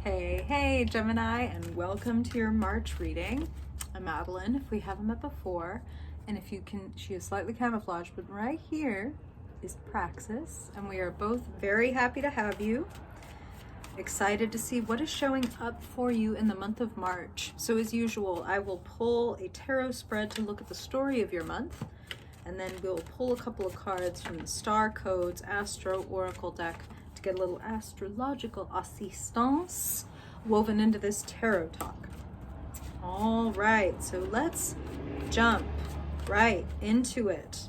Hey, Gemini, and welcome to your March reading. I'm Madeline, if we haven't met before, and if you can, she is slightly camouflaged, but right here is Praxis, and we are both very happy to have you. Excited to see what is showing up for you in the month of March. So as usual, I will pull a tarot spread to look at the story of your month, and then we'll pull a couple of cards from the Star Codes Astro Oracle deck to get a little astrological assistance woven into this tarot talk. All right, so let's jump right into it.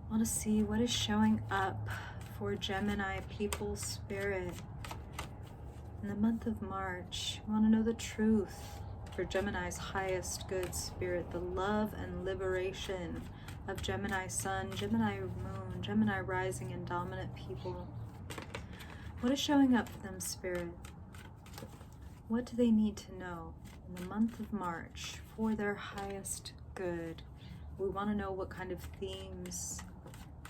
I want to see what is showing up for Gemini people spirit in the month of March. I want to know the truth for Gemini's highest good spirit, the love and liberation of Gemini sun, Gemini moon, Gemini rising, and dominant people. What is showing up for them, spirit? What do they need to know in the month of March for their highest good? We want to know what kind of themes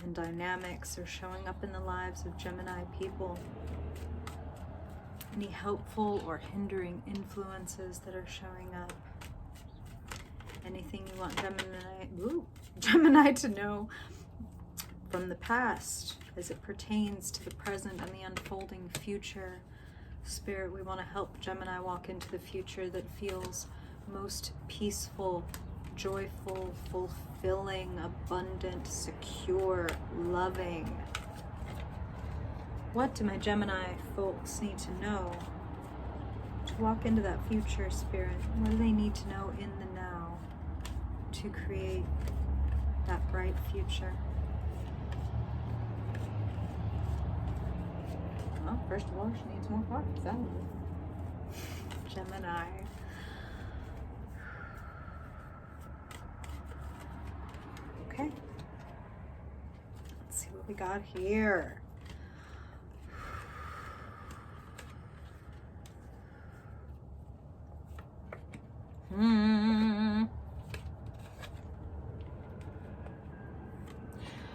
and dynamics are showing up in the lives of Gemini people. Any helpful or hindering influences that are showing up? Anything you want Gemini to know from the past as it pertains to the present and the unfolding future? Spirit, we want to help Gemini walk into the future that feels most peaceful, joyful, fulfilling, abundant, secure, loving. What do my Gemini folks need to know to walk into that future, spirit? What do they need to know in the now to create that bright future? Well, first of all, she needs more cards. That is Gemini. Okay. Let's see what we got here.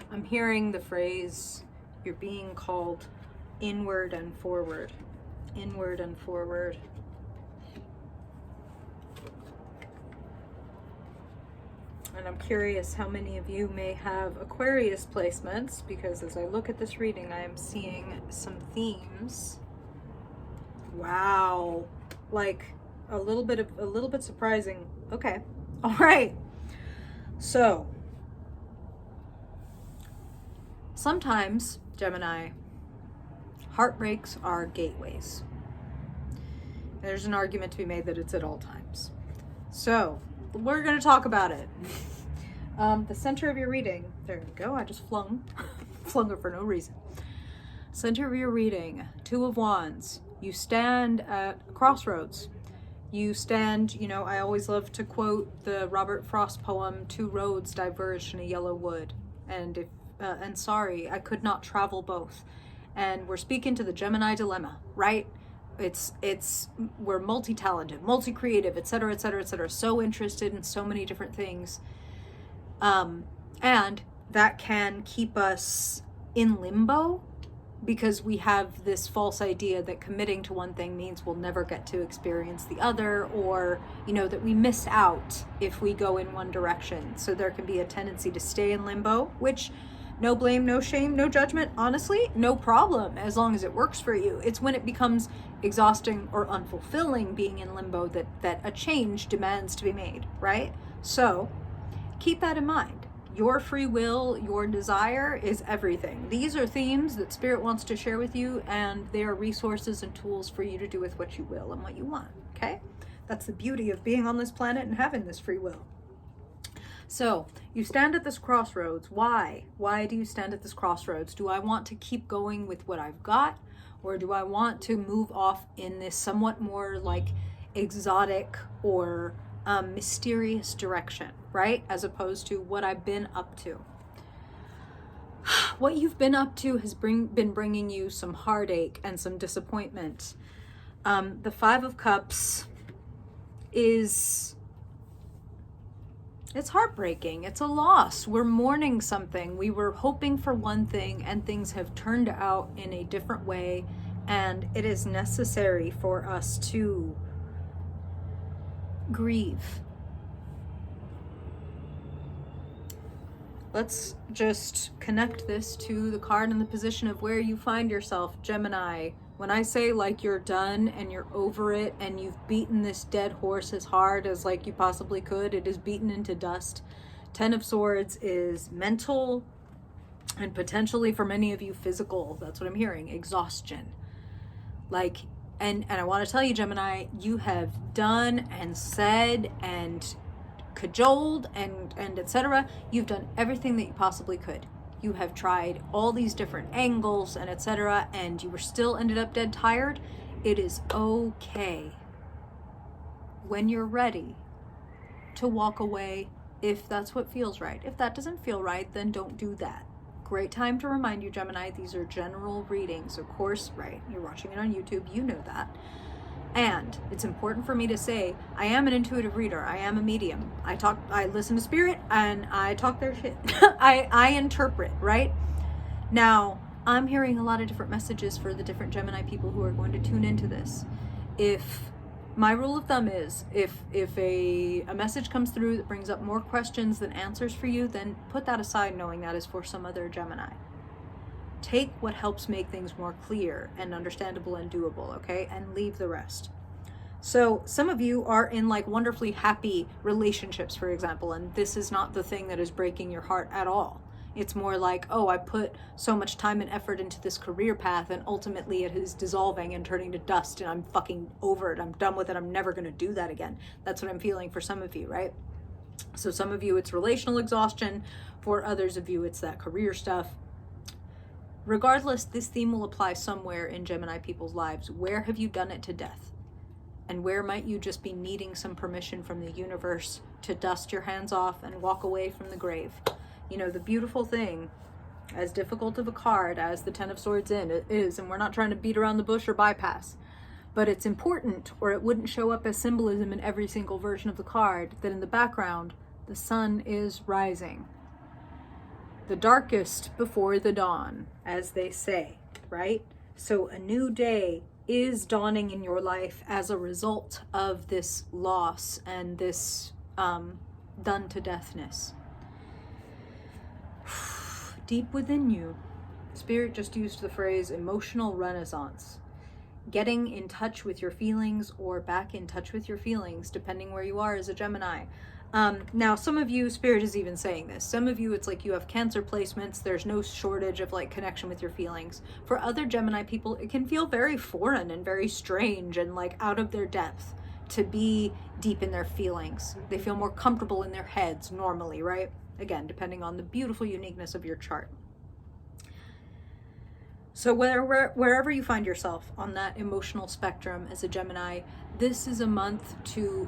I'm hearing the phrase, you're being called inward and forward. Inward and forward. And I'm curious how many of you may have Aquarius placements, because as I look at this reading, I am seeing some themes. Wow. Like a little bit surprising. Okay. All right. So sometimes, Gemini, heartbreaks are gateways. There's an argument to be made that it's at all times. So we're going to talk about it. The center of your reading, there you go, I just flung it for no reason. Center of your reading, Two of Wands. You stand at a crossroads. You stand, I always love to quote the Robert Frost poem, "Two roads diverged in a yellow wood. And sorry, I could not travel both." And we're speaking to the Gemini dilemma, right? We're multi-talented, multi-creative, etc., etc., etc. So interested in so many different things. And that can keep us in limbo because we have this false idea that committing to one thing means we'll never get to experience the other, or, that we miss out if we go in one direction. So there can be a tendency to stay in limbo, which no blame, no shame, no judgment. Honestly, no problem as long as it works for you. It's when it becomes exhausting or unfulfilling being in limbo that a change demands to be made, right? So keep that in mind. Your free will, your desire is everything. These are themes that Spirit wants to share with you, and they are resources and tools for you to do with what you will and what you want, okay? That's the beauty of being on this planet and having this free will. So you stand at this crossroads. Why? Why do you stand at this crossroads? Do I want to keep going with what I've got, or do I want to move off in this somewhat more like exotic or mysterious direction, right? As opposed to what I've been up to. What you've been up to has been bringing you some heartache and some disappointment. The Five of Cups is It's heartbreaking. It's a loss. We're mourning something. We were hoping for one thing and things have turned out in a different way, And it is necessary for us to grieve. Let's just connect this to the card and the position of where you find yourself, Gemini. When I say like you're done and you're over it and you've beaten this dead horse as hard as like you possibly could, it is beaten into dust. 10 of Swords is mental and potentially for many of you physical. That's what I'm hearing. Exhaustion. Like, and I want to tell you, Gemini, you have done and said and cajoled and etc. You've done everything that you possibly could. You have tried all these different angles and etc. and you were still ended up dead tired. It is okay when you're ready to walk away if that's what feels right. If that doesn't feel right, then don't do that. Great time to remind you, Gemini, these are general readings. Of course, right? You're watching it on YouTube, you know that. And it's important for me to say, I am an intuitive reader. I am a medium. I listen to spirit and I talk their shit. I interpret, right? Now, I'm hearing a lot of different messages for the different Gemini people who are going to tune into this. If my rule of thumb is, if a message comes through that brings up more questions than answers for you, then put that aside knowing that is for some other Gemini. Take what helps make things more clear and understandable and doable, okay? And leave the rest. So some of you are in like wonderfully happy relationships, for example, and this is not the thing that is breaking your heart at all. It's more like, oh, I put so much time and effort into this career path and ultimately it is dissolving and turning to dust and I'm fucking over it. I'm done with it. I'm never going to do that again. That's what I'm feeling for some of you, right? So some of you, it's relational exhaustion. For others of you, it's that career stuff. Regardless, this theme will apply somewhere in Gemini people's lives. Where have you done it to death? And where might you just be needing some permission from the universe to dust your hands off and walk away from the grave? You know, the beautiful thing, as difficult of a card as the 10 of Swords is, and we're not trying to beat around the bush or bypass, but it's important, or it wouldn't show up as symbolism in every single version of the card, that in the background, the sun is rising. The darkest before the dawn, as they say, right? So a new day is dawning in your life as a result of this loss and this done to deathness. Deep within you, Spirit just used the phrase emotional renaissance. Getting in touch with your feelings or back in touch with your feelings, depending where you are as a Gemini. Now, some of you, Spirit is even saying this. Some of you, it's like you have Cancer placements. There's no shortage of like connection with your feelings. For other Gemini people, it can feel very foreign and very strange and like out of their depth to be deep in their feelings. They feel more comfortable in their heads normally, right? Again, depending on the beautiful uniqueness of your chart. So wherever you find yourself on that emotional spectrum as a Gemini, this is a month to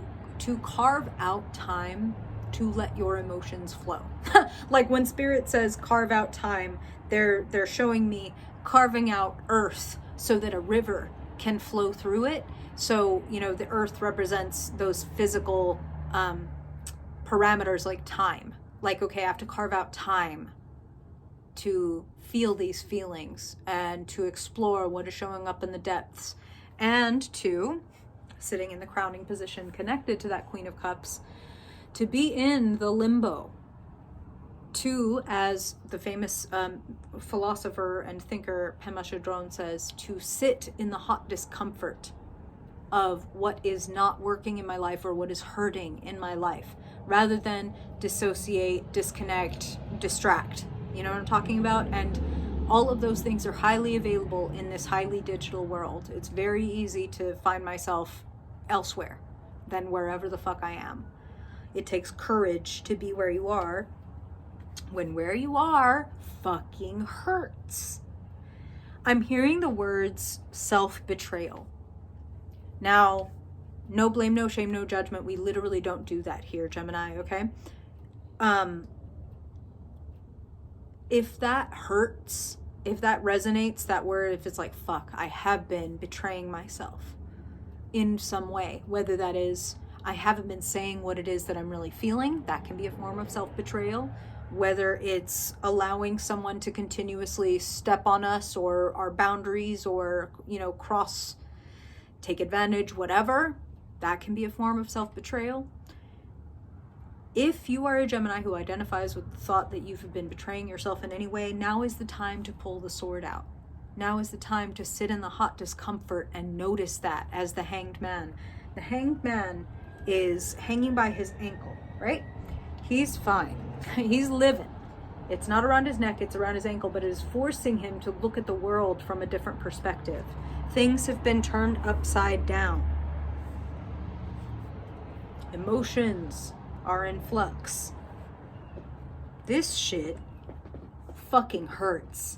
carve out time to let your emotions flow. Like when Spirit says carve out time, they're showing me carving out earth so that a river can flow through it. So, you know, the earth represents those physical parameters like time. Like, okay, I have to carve out time to feel these feelings and to explore what is showing up in the depths and to, sitting in the crowning position connected to that Queen of Cups, to be in the limbo, to, as the famous philosopher and thinker Pema Chodron says, to sit in the hot discomfort of what is not working in my life or what is hurting in my life, rather than dissociate, disconnect, distract. You know what I'm talking about? And all of those things are highly available in this highly digital world. It's very easy to find myself elsewhere than wherever the fuck I am. It takes courage to be where you are, when where you are fucking hurts. I'm hearing the words self-betrayal. Now, no blame, no shame, no judgment. We literally don't do that here, Gemini, okay? If that hurts, if that resonates, that word, if it's like, fuck, I have been betraying myself in some way, whether that is, I haven't been saying what it is that I'm really feeling, that can be a form of self-betrayal, whether it's allowing someone to continuously step on us or our boundaries or, take advantage, whatever, that can be a form of self-betrayal. If you are a Gemini who identifies with the thought that you've been betraying yourself in any way, now is the time to pull the sword out. Now is the time to sit in the hot discomfort and notice that as the hanged man. The hanged man is hanging by his ankle, right? He's fine. He's living. It's not around his neck, it's around his ankle, but it is forcing him to look at the world from a different perspective. Things have been turned upside down. Emotions are in flux. This shit fucking hurts.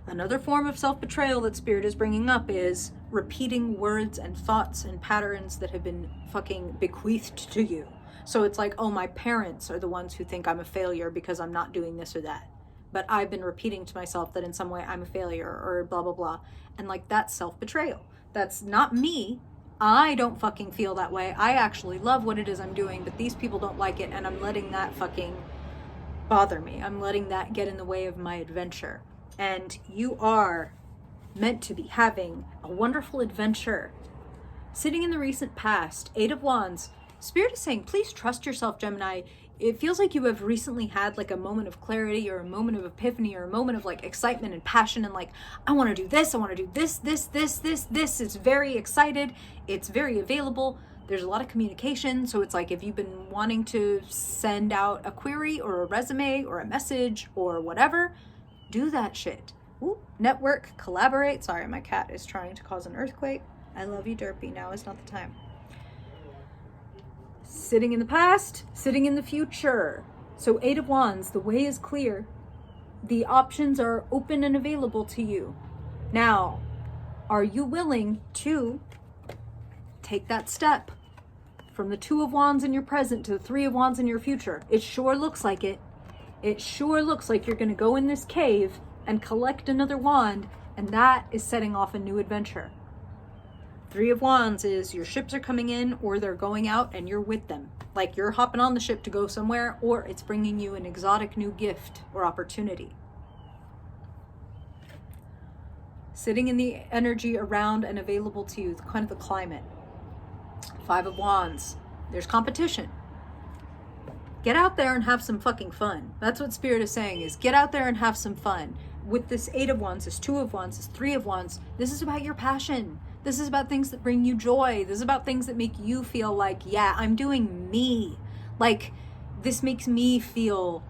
Another form of self-betrayal that Spirit is bringing up is repeating words and thoughts and patterns that have been fucking bequeathed to you. So it's like, oh, my parents are the ones who think I'm a failure because I'm not doing this or that. But I've been repeating to myself that in some way I'm a failure or blah, blah, blah. And like, that's self-betrayal. That's not me. I don't fucking feel that way. I actually love what it is I'm doing, but these people don't like it, and I'm letting that fucking bother me. I'm letting that get in the way of my adventure. And you are meant to be having a wonderful adventure. Sitting in the recent past, 8 of Wands, Spirit is saying, please trust yourself, Gemini. It feels like you have recently had like a moment of clarity or a moment of epiphany or a moment of like excitement and passion and like, I want to do this, I want to do this. It's very excited. It's very available. There's a lot of communication. So it's like, if you've been wanting to send out a query or a resume or a message or whatever, do that shit. Ooh, network, collaborate. Sorry, my cat is trying to cause an earthquake. I love you, Derpy. Now is not the time. Sitting in the past, sitting in the future. So 8 of Wands, the way is clear. The options are open and available to you. Now, are you willing to take that step from the 2 of Wands in your present to the 3 of Wands in your future? It sure looks like it. It sure looks like you're going to go in this cave and collect another wand, and that is setting off a new adventure. 3 of Wands is your ships are coming in or they're going out and you're with them. Like you're hopping on the ship to go somewhere, or it's bringing you an exotic new gift or opportunity. Sitting in the energy around and available to you, kind of the climate. 5 of Wands, there's competition. Get out there and have some fucking fun. That's what Spirit is saying, is get out there and have some fun. With this 8 of Wands, this 2 of Wands, this 3 of Wands, this is about your passion. This is about things that bring you joy. This is about things that make you feel like, yeah, I'm doing me. Like, this makes me feel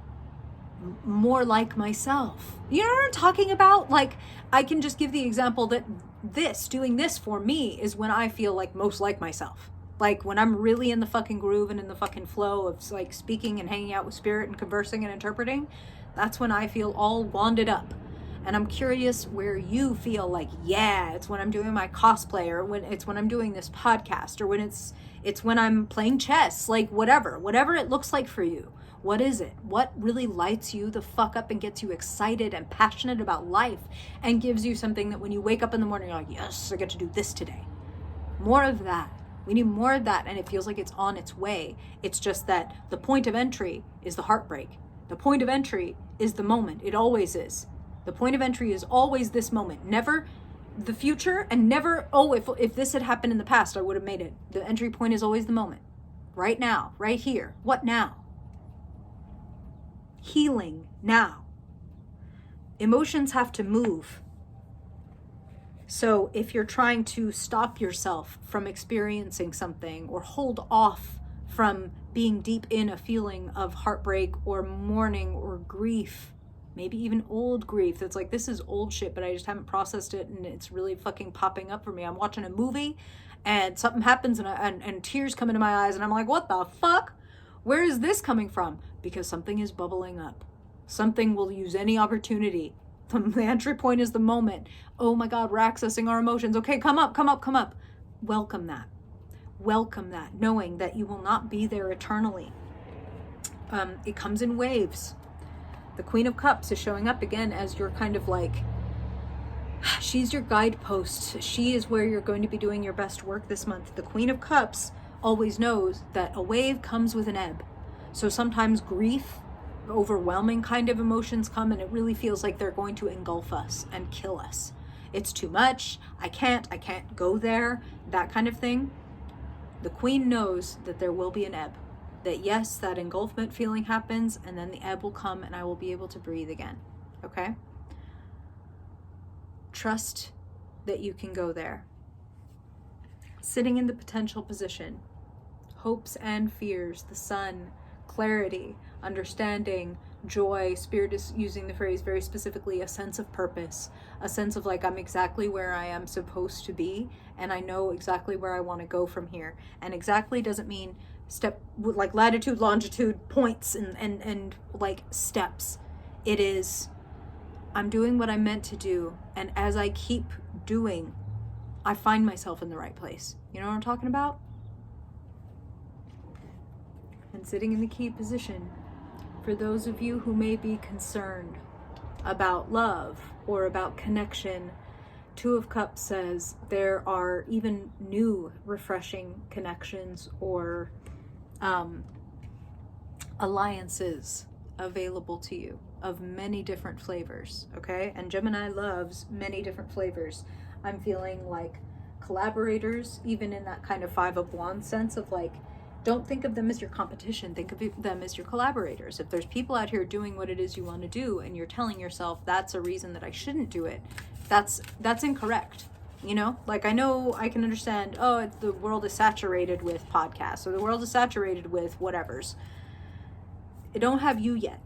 more like myself. You know what I'm talking about? Like, I can just give the example that doing this for me is when I feel like most like myself. Like when I'm really in the fucking groove and in the fucking flow of like speaking and hanging out with Spirit and conversing and interpreting, that's when I feel all wanded up. And I'm curious where you feel like, yeah, it's when I'm doing my cosplay, or when it's when I'm doing this podcast, or when it's when I'm playing chess, like whatever it looks like for you. What is it? What really lights you the fuck up and gets you excited and passionate about life and gives you something that when you wake up in the morning, you're like, yes, I get to do this today. More of that. We need more of that, and it feels like it's on its way. It's just that the point of entry is the heartbreak. The point of entry is the moment. It always is. The point of entry is always this moment, never the future, and never, oh, if this had happened in the past, I would have made it. The entry point is always the moment. Right now, right here. What now? Healing now. Emotions have to move. So if you're trying to stop yourself from experiencing something or hold off from being deep in a feeling of heartbreak or mourning or grief, maybe even old grief that's like, this is old shit, but I just haven't processed it and it's really fucking popping up for me. I'm watching a movie and something happens and tears come into my eyes and I'm like, what the fuck? Where is this coming from? Because something is bubbling up. Something will use any opportunity. The entry point is the moment. Oh my God, we're accessing our emotions. Okay, come up. Welcome that. Welcome that, knowing that you will not be there eternally. It comes in waves. The Queen of Cups is showing up again as your kind of like, she's your guidepost. She is where you're going to be doing your best work this month. The Queen of Cups always knows that a wave comes with an ebb. So sometimes grief overwhelming kind of emotions come, and it really feels like they're going to engulf us and kill us. It's too much. I can't go there. That kind of thing. The Queen knows that there will be an ebb. That yes, that engulfment feeling happens, and then the ebb will come and I will be able to breathe again. Okay? Trust that you can go there. Sitting in the potential position, hopes and fears, the sun, clarity, understanding, joy. Spirit is using the phrase very specifically, a sense of purpose, a sense of like, I'm exactly where I am supposed to be, and I know exactly where I want to go from here. And exactly doesn't mean step, like latitude, longitude, points, and like steps. It is, I'm doing what I'm meant to do, and as I keep doing, I find myself in the right place. You know what I'm talking about? And sitting in the key position, for those of you who may be concerned about love or about connection, Two of Cups says there are even new refreshing connections or alliances available to you of many different flavors, okay? And Gemini loves many different flavors. I'm feeling like collaborators, even in that kind of Five of Wands sense of like, don't think of them as your competition. Think of them as your collaborators. If there's people out here doing what it is you want to do and you're telling yourself that's a reason that I shouldn't do it, that's incorrect. You know, like I know I can understand, oh, the world is saturated with podcasts, or the world is saturated with whatevers. It don't have you yet.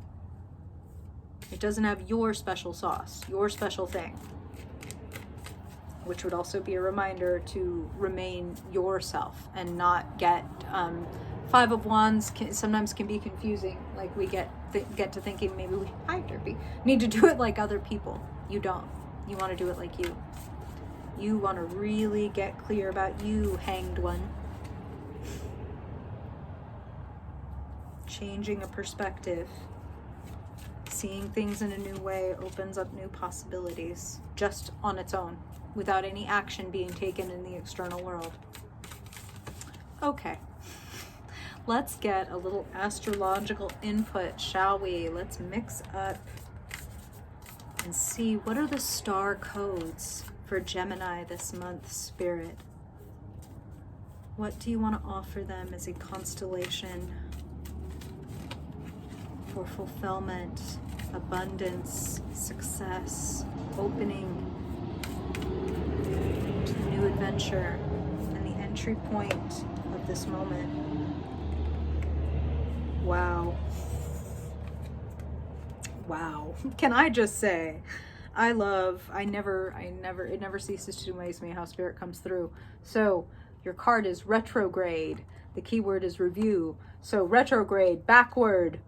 It doesn't have your special sauce, your special thing. Which would also be a reminder to remain yourself and not get Five of Wands sometimes can be confusing. Like we get to thinking maybe we need to do it like other people. You don't. You want to do it like you. You want to really get clear about you, Hanged One. Changing a perspective, seeing things in a new way opens up new possibilities just on its own, without any action being taken in the external world. Okay, let's get a little astrological input, shall we? Let's mix up and see what are the star codes for Gemini this month, Spirit. What do you want to offer them as a constellation for fulfillment, abundance, success, opening to the new adventure and the entry point of this moment? Wow. Can I just say, it never ceases to amaze me how Spirit comes through. So your card is retrograde. The keyword is review. So retrograde, backward.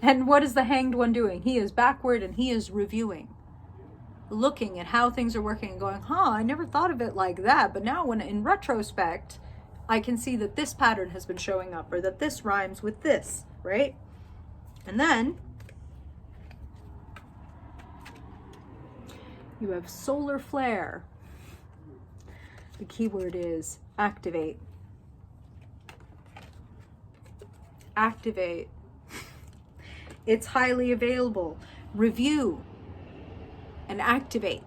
And what is the Hanged One doing? He is backward and he is reviewing. Looking at how things are working and going, I never thought of it like that. But now when in retrospect, I can see that this pattern has been showing up, or that this rhymes with this, right? And then you have solar flare. The keyword is activate. Activate. It's highly available. Review and activate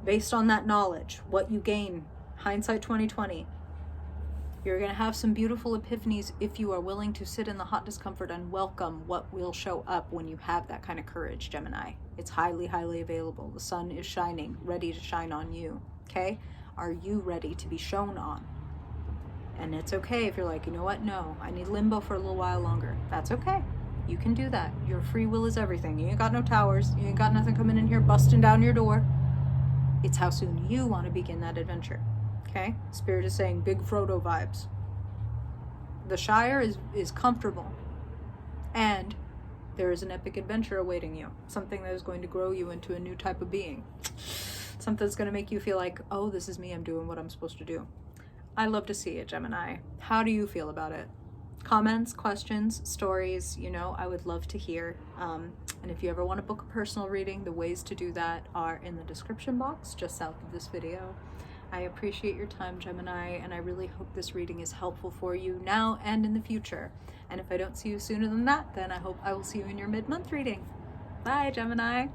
based on that knowledge, what you gain. Hindsight 2020. You're going to have some beautiful epiphanies if you are willing to sit in the hot discomfort and welcome what will show up when you have that kind of courage, Gemini. It's highly, highly available. The sun is shining, ready to shine on you. Okay? Are you ready to be shown on? And it's okay if you're like, you know what? No, I need limbo for a little while longer. That's okay. You can do that. Your free will is everything. You ain't got no towers. You ain't got nothing coming in here busting down your door. It's how soon you want to begin that adventure. Okay? Spirit is saying big Frodo vibes. The Shire is comfortable. And there is an epic adventure awaiting you. Something that is going to grow you into a new type of being. Something that's going to make you feel like, oh, this is me. I'm doing what I'm supposed to do. I love to see it, Gemini. How do you feel about it? Comments, questions, stories, I would love to hear. And if you ever want to book a personal reading, the ways to do that are in the description box just south of this video. I appreciate your time, Gemini, and I really hope this reading is helpful for you now and in the future. And if I don't see you sooner than that, then I hope I will see you in your mid-month reading. Bye, Gemini.